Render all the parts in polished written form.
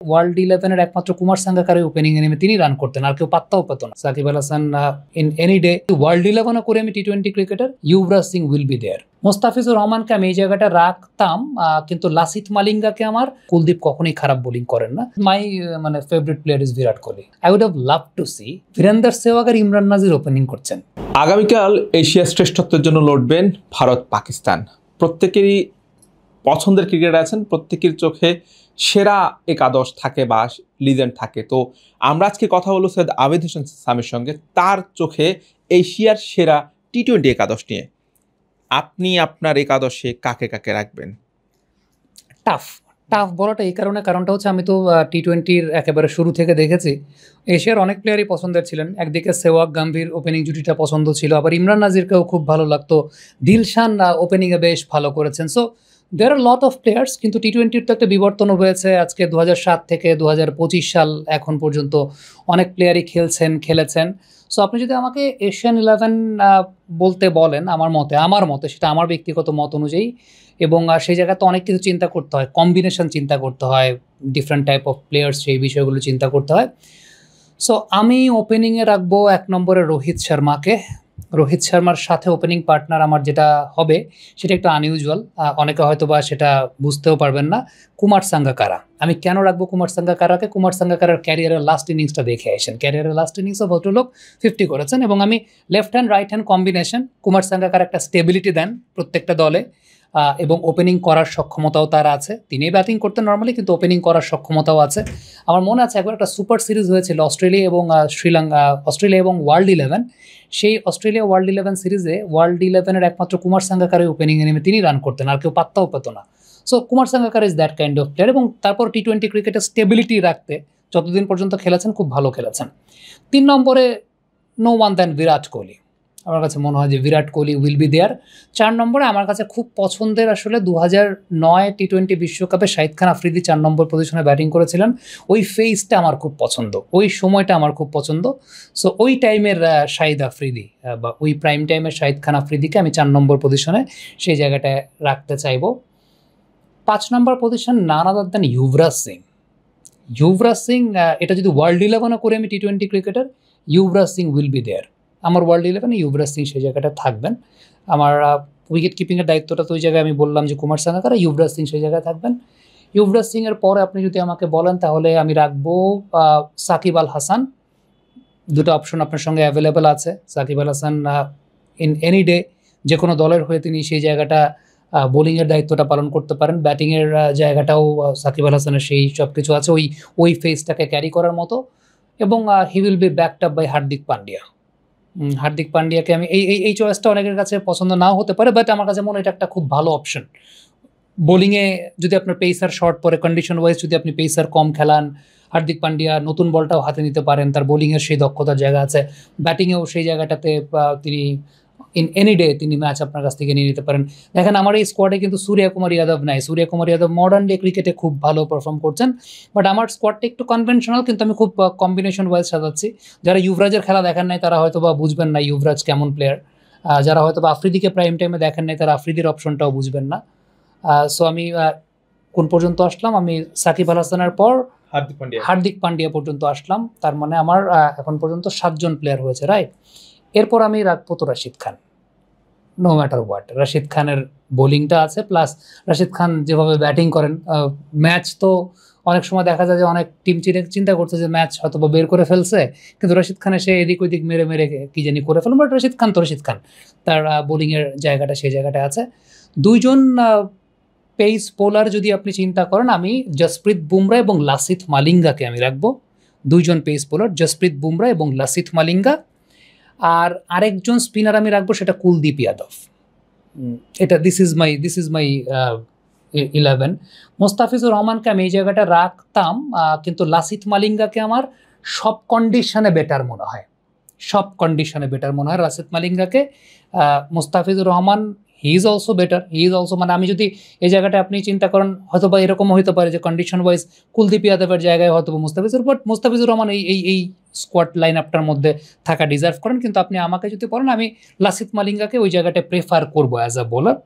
World 11-এর একমাত্র কুমার সাঙ্গাকারের ওপেনিংয়ে নেমে তিনি রান করতেন, আর কেউ পাত্তাও পেত না। Shakib Al Hasan in any day. World 11-ও করে আমি টি-20 cricketer, Yuvraj Singh will be there. Mustafizur রহমানকে আমি এই জায়গাটা রাখতাম, কিন্তু লাসিথ মালিঙ্গাকে আমার, কুলদীপ কখনোই খারাপ বোলিং করেন না। My favourite player is Virat Kohli. I would have love to see Virender Sehwag আর ইমরান নাজির ওপেনিং করছেন। আগামীকাল এশিয়া শ্রেষ্ঠত্বের জন্য লড়বেন ভারত পাকিস্তান। প্রত্যেকেরই পছন্দের ক্রিকেটার আছেন, প্রত্যেকের চোখে সেরা একাদশ থাকে বা লিজেন্ড থাকে। তো আমরা আজকে কথা বলবো সৈয়দ আবিদ হোসেন সামির সঙ্গে, তার চোখে এশিয়ার সেরা টি-20 একাদশ নিয়ে। আপনি আপনার একাদশে কাকে কাকে রাখবেন? টাফ বলাটা এই কারণটা হচ্ছে আমি তো টি-20-র একেবারে শুরু থেকে দেখেছি এশিয়ার অনেক প্লেয়ারই পছন্দের ছিলেন। একদিকে সেহওয়াগ গাম্ভীর ওপেনিং জুটিটা পছন্দ ছিল, আবার ইমরান নাজিরকেও খুব ভালো লাগতো, দিলশান ওপেনিংয়ে বেশ ভালো করেছেন। So there are lot of players, কিন্তু টি-20-র তো একটা বিবর্তনও হয়েছে। আজকে 2007 থেকে 2025 সাল এখন পর্যন্ত অনেক প্লেয়ারই খেলেছেন। সো আপনি যদি আমাকে এশিয়ান 11 বলতে বলেন, আমার মতে সেটা আমার ব্যক্তিগত মত অনুযায়ী, এবং সেই জায়গায় তো অনেক কিছু চিন্তা করতে হয়, কম্বিনেশন চিন্তা করতে হয়, ডিফারেন্ট টাইপ অফ প্লেয়ার্স, সেই বিষয়গুলো চিন্তা করতে হয়। সো আমি ওপেনিংয়ে রাখবো 1 নম্বরে রোহিত শর্মাকে। রোহিত শর্মার সাথে ওপেনিং পার্টনার আমার যেটা হবে সেটা একটু আনইউজুয়াল, অনেকে হয়তো বা সেটা বুঝতেও পারবেন না, কুমার সাঙ্গাকারা। আমি কেন রাখবো কুমার সাঙ্গাকারাকে? কুমার সাঙ্গাকারার ক্যারিয়ারের লাস্ট ইনিংসটা দেখে আসেন। ক্যারিয়ারের লাস্ট ইনিংসে ভদ্রলোক 50 করেছেন, এবং আমি left hand right hand combination, Kumar Sangakkara একটা স্টেবিলিটি দেন প্রত্যেকটা দলে, এবং ওপেনিং করার সক্ষমতাও তার আছে। তিনি ব্যাটিং করতেন নর্মালি, কিন্তু ওপেনিং করার সক্ষমতাও আছে। আমার মনে আছে একবার একটা সুপার সিরিজ হয়েছিল অস্ট্রেলিয়া এবং ওয়ার্ল্ড 11। সেই অস্ট্রেলিয়া ওয়ার্ল্ড 11 সিরিজে ওয়ার্ল্ড 11-এর একমাত্র কুমার সাঙ্গাকারের ওপেনিংয়ে নেমে তিনি রান করতেন, আর কেউ পাত্তাও পেত না। So Kumar Sangakkara is that kind of player, এবং তারপর টি-20 ক্রিকেটে স্টেবিলিটি রাখতে যতদিন পর্যন্ত খেলেছেন খুব ভালো খেলেছেন। 3 নম্বরে no one than Virat Kohli. আমার কাছে মনে হয় যে বিরাট কোহলি উইল বি দেয়ার। 4 নম্বরে আমার কাছে খুব পছন্দের, আসলে 2009 টি-20 বিশ্বকাপে শাহিদ খান আফ্রিদি 4 নম্বর পজিশনে ব্যাটিং করেছিলেন। ওই ফেজটা আমার খুব পছন্দ, ওই সময়টা আমার খুব পছন্দ। সো ওই টাইমের শাহিদ আফ্রিদি, বা ওই প্রাইম টাইমের শাহিদ খান আফ্রিদিকে আমি 4 নম্বর পজিশনে সেই জায়গাটায় রাখতে চাইব। 5 number position none other than Yuvraj Singh. এটা যদি ওয়ার্ল্ড 11-ও করে আমি টি-20 cricketer, Yuvraj Singh will be there. আমার ওয়ার্ল্ড 11-এ ইউবরাজ সিং সেই জায়গাটা থাকবেন। আমার উইকেট কিপিংয়ের দায়িত্বটা তো ওই জায়গায় আমি বললাম যে কুমার সাঙ্গাকারা, ইউবরাজ সিং সেই জায়গায় থাকবেন। ইউবরাজ সিংয়ের পরে আপনি যদি আমাকে বলেন তাহলে আমি রাখবো সাকিব আল হাসান। দুটো অপশন আপনার সঙ্গে অ্যাভেলেবেল আছে। Shakib Al Hasan in any day, যে কোনো দলের হয়ে তিনি সেই জায়গাটা বোলিংয়ের দায়িত্বটা পালন করতে পারেন। ব্যাটিংয়ের জায়গাটাও সাকিব আল হাসানের সেই সব কিছু আছে ওই ফেজটাকে ক্যারি করার মতো, এবং he will be backed up by Hardik পান্ডিয়াকে আমি এই চয়েসটা অনেকের কাছে পছন্দ নাও হতে পারে, বাট আমার কাছে মনে হয় এটা একটা খুব ভালো অপশন। বোলিংয়ে যদি আপনার পেসার শর্ট পরে, কন্ডিশন ওয়াইজ যদি আপনি পেসার কম খেলান, হার্দিক পান্ডিয়া নতুন বলটাও হাতে নিতে পারেন, তার বোলিংয়ের সেই দক্ষতার জায়গা আছে, ব্যাটিংয়েও সেই জায়গাটাতে তিনি ইন এনি ডে তিনি ম্যাচ আপনার কাছ থেকে নিয়ে নিতে পারেন। দেখেন আমার এই স্কোয়াডে কিন্তু সূর্যকুমার যাদব নাই। সূর্যকুমার যাদব মডার্ন ডে ক্রিকেটে খুব ভালো পারফর্ম করছেন, বাট আমার স্কোয়াডটা একটু কনভেনশনাল, কিন্তু আমি খুব কম্বিনেশন ওয়াইজ সাজাচ্ছি। যারা ইউবরাজের খেলা দেখেন নাই তারা হয়তো বা বুঝবেন না ইউবরাজ কেমন প্লেয়ার, যারা হয়তো বা আফ্রিদিকে প্রাইম টাইমে দেখেন নাই তারা আফ্রিদির অপশনটাও বুঝবেন না। সো আমি কোন পর্যন্ত আসলাম? আমি সাকিব আল হাসানের পর হার্দিক পান্ডিয়া পর্যন্ত আসলাম। তার মানে আমার এখন পর্যন্ত 7 জন প্লেয়ার হয়েছে, রাইট? এরপর আমি রাখবো তো Rashid Khan, no matter what. Rashid খানের বোলিংটা আছে, প্লাস রাশিদ খান যেভাবে ব্যাটিং করেন, ম্যাচ তো অনেক সময় দেখা যায় যে অনেক টিম চিন্তা করছে যে ম্যাচ হয়তো বা বের করে ফেলছে, কিন্তু রাশিদ খান এসে এদিক ওইদিক মেরে কি জানি করে ফেলেন, বাট রাশিদ খান তার বোলিংয়ের জায়গাটা সেই জায়গাটা আছে। 2 জন পেস বোলার যদি আপনি চিন্তা করেন, আমি জসপ্রীত বুমরা এবং লাসিথ মালিঙ্গাকে আমি রাখবো। 2 জন পেস বোলার, জসপ্রীত বুমরা এবং লাসিথ মালিঙ্গা। আর আরেকজন স্পিনার আমি রাখবো, সেটা কুলদীপ যাদব। এটা দিস ইজ মাই 11। মোস্তাফিজুর রহমানকে আমি এই জায়গাটা রাখতাম, কিন্তু লাসিথ মালিঙ্গাকে আমার সব কন্ডিশনে বেটার মনে হয়। লাসিথ মালিঙ্গাকে। Mustafizur Rahman he is also better, মানে আমি যদি এই জায়গাটা আপনি চিন্তা করেন, হয়তো বা এরকমও হতে পারে যে কন্ডিশন ওয়াইজ কুলদীপ যাদবের জায়গায় হয়তো বা মোস্তাফিজুর রহমান এই স্কোয়াড লাইন আপটার মধ্যে থাকা ডিজার্ভ করেন। কিন্তু আপনি আমাকে যদি বলেন, আমি লাসিথ মালিঙ্গাকে ওই জায়গাটায় প্রেফার করবো অ্যাজ আ বোলার।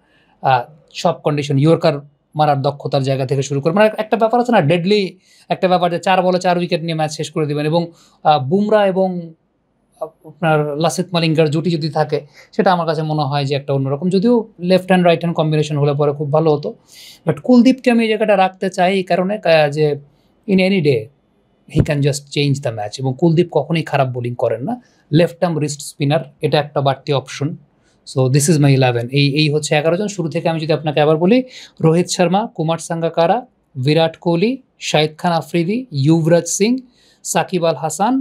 সব কন্ডিশন, ইয়র্কার মারার দক্ষতার জায়গা থেকে শুরু করে, মানে একটা ব্যাপার আছে না, ডেডলি একটা ব্যাপার যে 4 বলে 4 উইকেট নিয়ে ম্যাচ শেষ করে দিবেন। এবং বুমরা এবং আপনার লাসিথ মালিঙ্গার জুটি যদি থাকে, সেটা আমার কাছে মনে হয় যে একটা অন্যরকম, যদিও left hand right hand combination হলে পরে খুব ভালো হতো। বাট কুলদীপকে আমি এই জায়গাটা রাখতে চাই এই কারণে যে in any day he can just change the match, এবং কুলদীপ কখনোই খারাপ বোলিং করেন না। লেফট আর্ম রিস্ট স্পিনার, এটা একটা বাড়তি option. So this is my 11। এই হচ্ছে 11 জন। শুরু থেকে আমি যদি আপনাকে আবার বলি, রোহিত শর্মা, কুমার সাঙ্গাকারা, বিরাট কোহলি, শাহিদ খান আফ্রিদি, যুবরাজ সিং, সাকিব আল হাসান,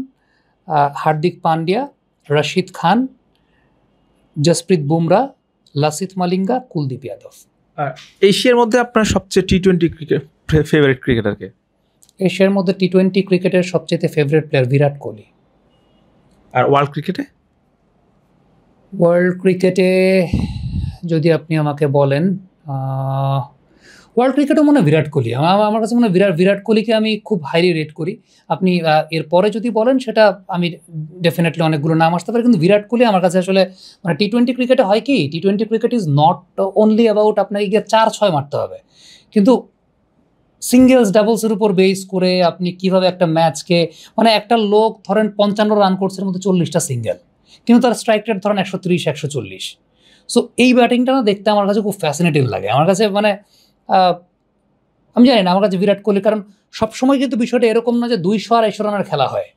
হার্দিক পান্ডিয়া, রশিদ খান, জসপ্রীত বুমরা, লাসিথ মালিঙ্গা, কুলদীপ যাদব। এশিয়ার মধ্যে আপনার সবচেয়ে টি-20 ক্রিকেট ফেভারিট ক্রিকেটারকে? এশিয়ার মধ্যে টি-20 ক্রিকেটের সবচেয়ে ফেভারিট প্লেয়ার বিরাট কোহলি। আর ওয়ার্ল্ড ক্রিকেটে? ওয়ার্ল্ড ক্রিকেটে যদি আপনি আমাকে বলেন, ওয়ার্ল্ড ক্রিকেটও মনে হয় বিরাট কোহলি। আমার কাছে মনে হয় বিরাট কোহলিকে আমি খুব হাইলি রেট করি। আপনি এরপরে যদি বলেন, সেটা আমি ডেফিনেটলি অনেকগুলো নাম আসতে পারে, কিন্তু বিরাট কোহলি আমার কাছে আসলে, মানে টি-20 ক্রিকেটে হয় কি, টি-20 cricket is not only about আপনাকে গিয়ে 4-6 মারতে হবে, কিন্তু সিঙ্গেলস ডাবলসের উপর বেস করে আপনি কিভাবে একটা ম্যাচকে, মানে একটা লোক ধরেন 55 রান করছে, এর মধ্যে 40টা সিঙ্গেল, কিন্তু তার স্ট্রাইক রেট ধরেন 130-140। সো এই ব্যাটিংটা না দেখতে আমার কাছে খুব ফ্যাসিনেটিং লাগে। আমার কাছে মানে আমি জানি না, আমার কাছে বিরাট কোহলি, কারণ সবসময় কিন্তু বিষয়টা এরকম না যে 200 আর 100 রানের খেলা হয়।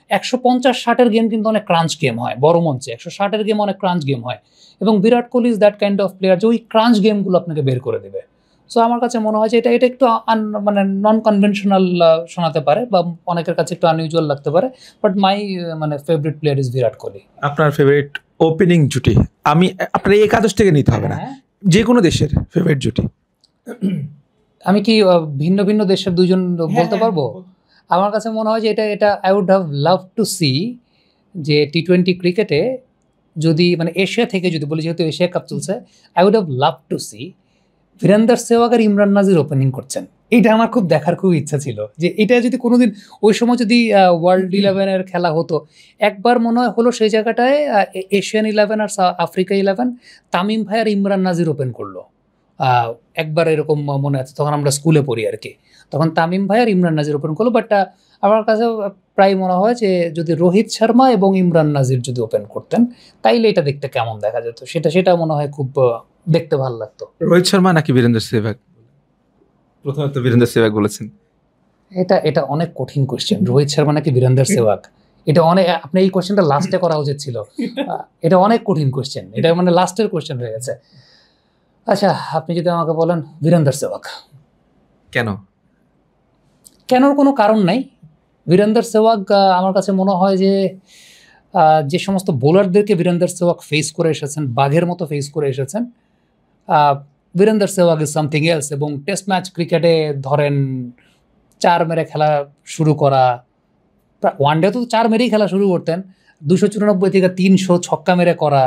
150-60-এর গেম কিন্তু অনেক ক্রাঞ্চ গেম হয় বড় মঞ্চে, 160-এর গেম অনেক ক্রাঞ্চ গেম হয়, এবং Virat Kohli is that kind of player যে ওই ক্রাঞ্চ গেমগুলো আপনাকে বের করে দেবে। সো আমার কাছে মনে হয় যে এটা একটু মানে নন কনভেনশনাল শোনাতে পারে, বা অনেকের কাছে একটু আনইউজুয়াল লাগতে পারে, বাট মাই মানে favourite player is Virat Kohli. আপনার ফেভারিট ওপেনিং জুটি? আমি আপনার এই একাদশ থেকে নিতে হবে না, যে কোনো দেশের ফেভারিট জুটি। আমি কি ভিন্ন ভিন্ন দেশের দুইজন বলতে পারবো? আমার কাছে মনে হয় যে এটা I would have love to see যে টি-20 ক্রিকেটে যদি, মানে এশিয়া থেকে যদি বলি, যেহেতু এশিয়া কাপ চলছে, I would have love to see Virender Sehwag আর ইমরান নাজির ওপেনিং করছেন। এটা আমার খুব দেখার খুব ইচ্ছা ছিল, যে এটা যদি কোনোদিন ওই সময় যদি ওয়ার্ল্ড 11-এর খেলা হতো। একবার মনে হয় হলো সেই জায়গাটায় এশিয়ান 11 আর আফ্রিকা 11 তামিম ভাই আর ইমরান নাজির ওপেন করলো। একবার এরকম মনে আছে, তখন আমরা স্কুলে পড়ি আর কি, তখন তামিম ভাই আর ইমরান নাজির ওপেন করলো। বাট আমার কাছে প্রায় মনে হয় যে যদি রোহিত শর্মা এবং ইমরান নাজির যদি ওপেন করতেন, তাইলে এটা দেখতে কেমন দেখা যেত, সেটা মনে হয় খুব দেখতে ভালো লাগতো। রোহিত শর্মা নাকি বীরেন্দ্র সেহবাগ? প্রথমে তো বীরেন্দ্র সেহবাগ বলেছেন। এটা অনেক কঠিন কোশ্চেন, রোহিত শর্মা নাকি বীরেন্দ্র সেহবাগ। এটা অনেক, আপনি এই কোশ্চেনটা লাস্টে করা উচিত ছিল। এটা অনেক কঠিন কোশ্চেন, এটা মানে লাস্টের কোশ্চেন হয়ে গেছে। আচ্ছা, আপনি যদি আমাকে বলেন বীরেন্দ্র সেহবাগ। কেন? কেনর কোনো কারণ নাই। বীরেন্দ্র সেহবাগ আমার কাছে মনে হয় যে সমস্ত বোলারদেরকে বীরেন্দ্র সেহবাগ ফেস করে এসেছেন, বাঘের মতো ফেস করে এসেছেন, Virender Sehwag is something else. এবং টেস্ট ম্যাচ ক্রিকেটে ধরেন 4 মেরে খেলা শুরু করা, ওয়ানডে তো 4 মেরেই খেলা শুরু করতেন, 294 থেকে 300 ছক্কা মেরে করা,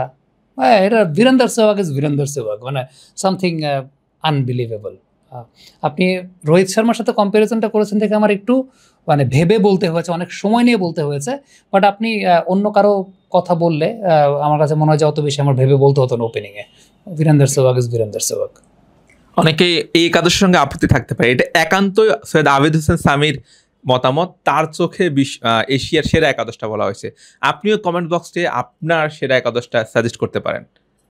এটা বীরেন্দ্র সেহবাগ ইজ বীরেন্দ্র সেহবাগ, মানে সামথিং আনবিলিভেবল। আপনি রোহিত শর্মার সাথে কম্প্যারিজনটা করেছেন দেখে আমার একটু মানে ভেবে বলতে হয়েছে, অনেক সময় নিয়ে বলতে হয়েছে। বাট আপনি অন্য কারো কথা বললে আমার কাছে মনে হয় যে অত বেশি আমার ভেবে বলতে হতো না ওপেনিংয়ে। বীরেন্দ্র সেহবাগ ইজ বীরেন্দ্র সেহবাগ। অনেকেই এই একাদশের সঙ্গে আপত্তি থাকতে পারে, এটা একান্তই সৈয়দ আবিদ হোসেন সামির মতামত, তার চোখে এশিয়ার সেরা একাদশটা বলা হয়েছে। আপনিও কমেন্ট বক্সে আপনার সেরা একাদশটা সাজেস্ট করতে পারেন।